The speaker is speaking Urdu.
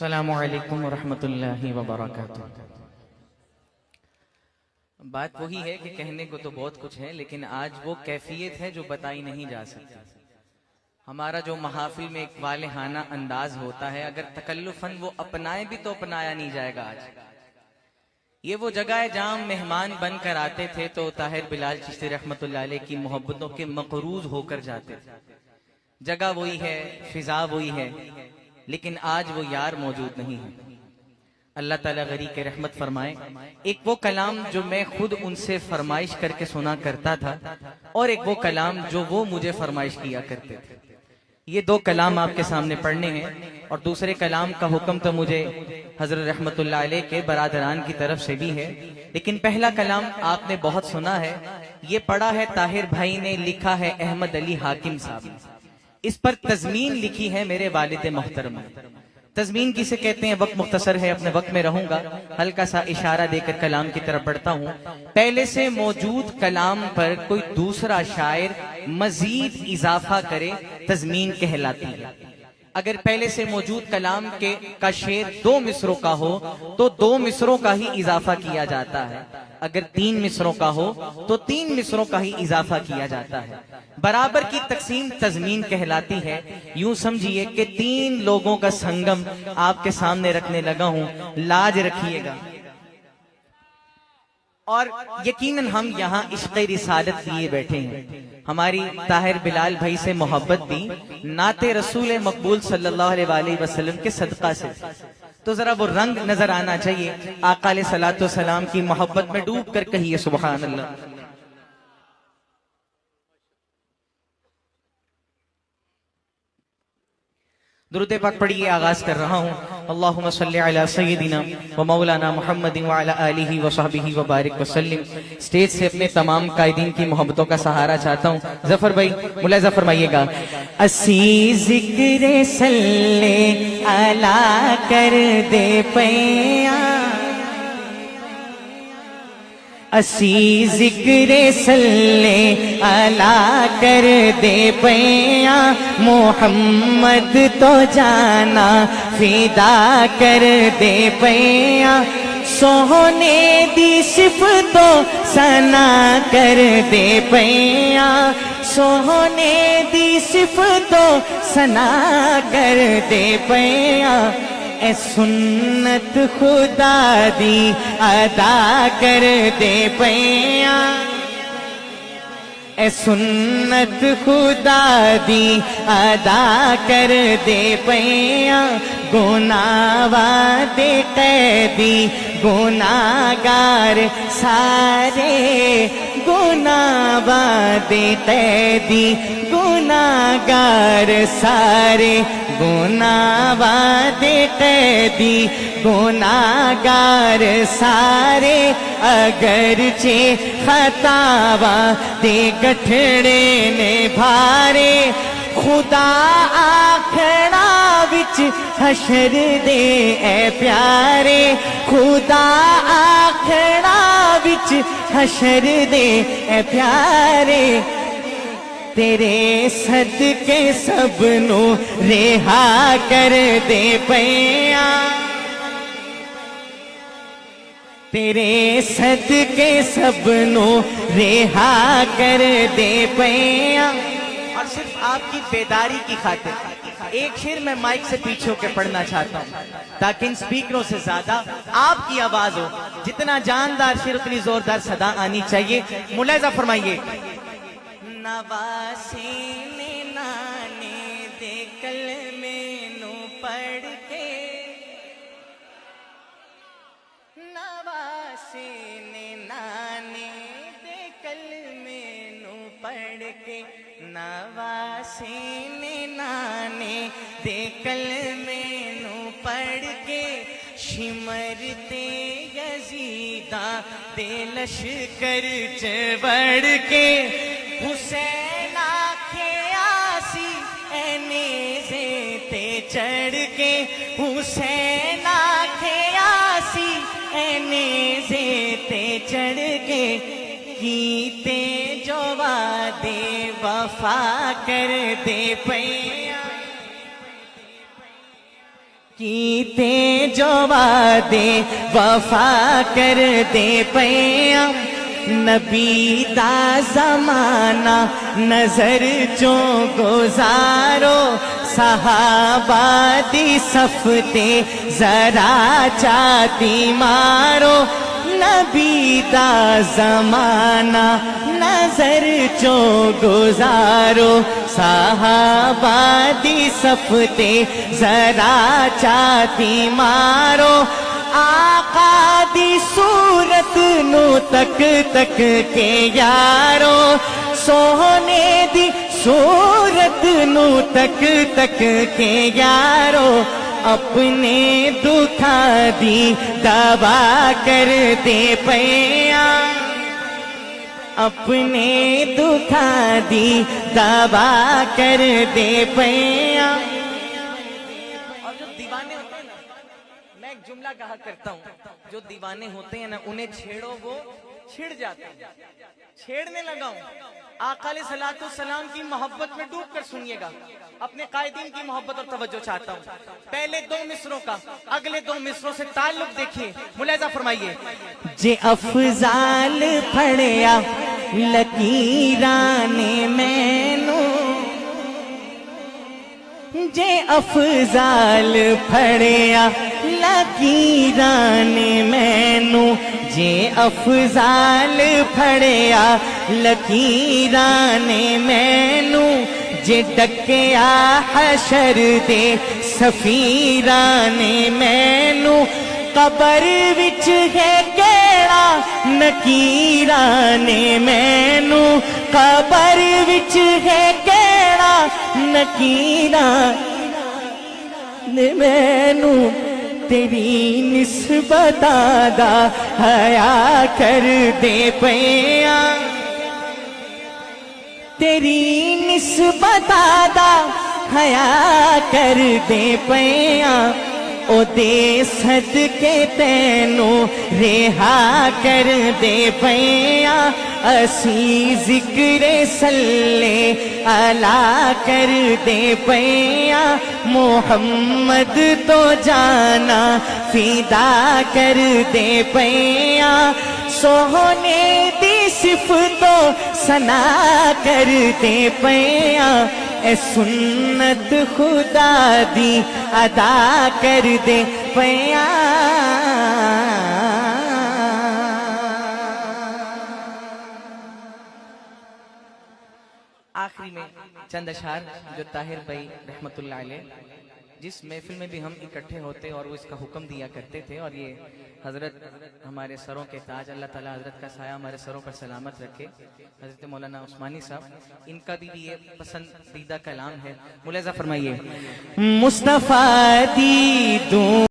السلام علیکم ورحمۃ اللہ وبرکاتہ۔ بات وہی ہے کہ کہنے کو تو بہت کچھ ہے، لیکن آج وہ کیفیت ہے جو بتائی نہیں جا سکتی۔ ہمارا جو محافل میں ایک والہانہ انداز ہوتا ہے، اگر تکلفاً وہ اپنائے بھی تو اپنایا نہیں جائے گا۔ آج یہ وہ جگہ ہے جہاں مہمان بن کر آتے تھے تو طاہر بلال چشتی رحمۃ اللہ علیہ کی محبتوں کے مقروض ہو کر جاتے تھے۔ جگہ وہی ہے، فضا وہی ہے، لیکن آج وہ یار موجود نہیں ہے۔ اللہ تعالیٰ غری کے رحمت فرمائے۔ ایک وہ کلام جو میں خود ان سے فرمائش کر کے سنا کرتا تھا، اور ایک وہ کلام جو وہ مجھے فرمائش کیا کرتے تھے۔ یہ دو کلام آپ کے سامنے پڑھنے ہیں، اور دوسرے کلام کا حکم تو مجھے حضرت رحمت اللہ علیہ کے برادران کی طرف سے بھی ہے، لیکن پہلا کلام آپ نے بہت سنا ہے۔ یہ پڑھا ہے طاہر بھائی نے، لکھا ہے احمد علی حاکم صاحب نے۔ اس پر تضمین لکھی ہے میرے والد محترم نے۔ تضمین کسے کہتے ہیں؟ وقت مختصر ہے، اپنے وقت میں رہوں گا، ہلکا سا اشارہ دے کر کلام کی طرف بڑھتا ہوں۔ پہلے سے موجود کلام پر کوئی دوسرا شاعر مزید اضافہ کرے، تضمین کہلاتی ہے۔ اگر پہلے سے موجود کلام کا شعر 2 مصروں کا ہو تو 2 مصروں کا ہی اضافہ کیا جاتا ہے، اگر 3 مصروں کا ہو تو 3 مصروں کا ہی اضافہ کیا جاتا ہے۔ برابر کی تقسیم تضمین کہلاتی ہے۔ یوں سمجھیے کہ 3 لوگوں کا سنگم آپ کے سامنے رکھنے لگا ہوں، لاج رکھیے گا۔ اور یقیناً ہم یہاں عشق رسالت لیے بیٹھے ہیں، ہماری طاہر بلال بھائی سے محبت بھی نعت رسول مقبول صلی اللہ علیہ وآلہ وسلم کے صدقہ سے، تو ذرا وہ رنگ نظر آنا چاہیے۔ آقا علیہ الصلوۃ والسلام کی محبت میں ڈوب کر کہیے سبحان اللہ۔ درود پاک پڑھیے، آغاز کر رہا ہوں۔ اللہم صلی علی سیدنا و مولانا محمد وعلی آلہ وصحبہ وبارک وسلم۔ سٹیج سے اپنے تمام قائدین کی محبتوں کا سہارا چاہتا ہوں۔ ظفر بھائی ملاحظہ فرمائیے گا۔ اسی ذکر صلی علی کر دے پیاں، اسی ذکر صلی علی کر دے پیاں، محمد تو جانا فدا کر دے پیاں، سونے دی صفتوں ثنا کر دے پیاں، سونے دی صفتوں ثنا کر دے پیاں، اے سنت خدا دی ادا کر دے پیاں، اے سنت خدا دی ادا کر دے پیاں، گناہ وادے قیدی گناہگار سارے، گناہ وادے قیدی گناہگار سارے، گناہ وادے قیدی گناہگار سارے، اگرچہ خطاواں دے گٹھڑے نے بھارے، خدا آکھنا وچ حشر دے اے پیارے، خدا آکھنا وچ حشر دے اے پیارے، تیرے صدقے سب نو رہا کر دے پیاں، تیرے صدقے سب نو رہا کر دے پیاں۔ اور صرف آپ کی بیداری کی خاطر ایک شعر میں مائک سے پیچھے ہو کے پڑھنا چاہتا ہوں، تاکہ ان سپیکروں سے زیادہ آپ کی آواز ہو۔ جتنا جاندار شعر اتنی زوردار صدا آنی چاہیے۔ ملاحظہ فرمائیے۔ نواسی نے نانے دے کلمے نو پڑھ کے، نواسی نے نانے دے کلمے نو پڑھ کے، نواسی نے نانے دے کلمے نو پڑھ کے، شمرتے یزیداں دے لشکر چ بڑھ کے، حسین آکھے آسی اے نیزے تے چڑھ کے، حسین آکھے آسی اے نیزے تے چڑھ کے، کیتے جو وعدے وفا کر دے پیاں، کیتے جو وعدے وفا کر دے پیام نبی دا زمانہ نظر چوں گزارو صحابہ دی صف تے ذرا چاتی مارو نبی دا زمانہ نظر چوں گزارو صحابہ دی صف تے ذرا چاتی مارو آقا دی صورت نو تک تک کے یارو سونے دی صورت نو تک تک کے یارو اپنے دکھا دی دوا کر دے پیا اپنے دکھا دی دوا کر دے پیا اور جو دیوانے ہوتے ہیں نا میں ایک جملہ کہا کرتا ہوں جو دیوانے ہوتے ہیں نا انہیں چھیڑو وہ چھڑ جاتے ہیں چھیڑنے لگا ہوں آقا علیہ الصلوۃ والسلام کی محبت میں ڈوب کر سنیے گا اپنے قائدین کی محبت اور توجہ چاہتا ہوں پہلے دو مصروں کا اگلے دو مصروں سے تعلق دیکھیے ملاحظہ فرمائیے جے افضال پھڑیا لکیران مینو جے افضال پھڑیا لکیران مینو جے افضال پھڑیا لکیران مینو جے ڈکیا حشر دے سفیران مینو قبر وچ ہے کیڑا نکیران مینو قبر وچ ہے کیڑا نکیران مینو تیری نسبت دا حیا کر دے پیا تیری نسبت دا حیا کر دے پیا او دے صدقے تینو رہا کر دے پیا اسی ذکر صلی علی کر دے پیا محمد تو جانا فدا کر دے پیا سونے دی صفتو ثنا کر دے پیا اے سنت خدا دی ادا کر دے پیا آخری میں چند اشعار جو طاہر بھائی رحمت اللہ علیہ جس محفل میں بھی ہم اکٹھے ہوتے اور وہ اس کا حکم دیا کرتے تھے اور یہ حضرت ہمارے سروں کے تاج اللہ تعالیٰ حضرت کا سایہ ہمارے سروں پر سلامت رکھے حضرت مولانا عثمانی صاحب ان کا بھی یہ پسندیدہ کلام ہے ملاحظہ فرمائیے مصطفیٰ دی دوں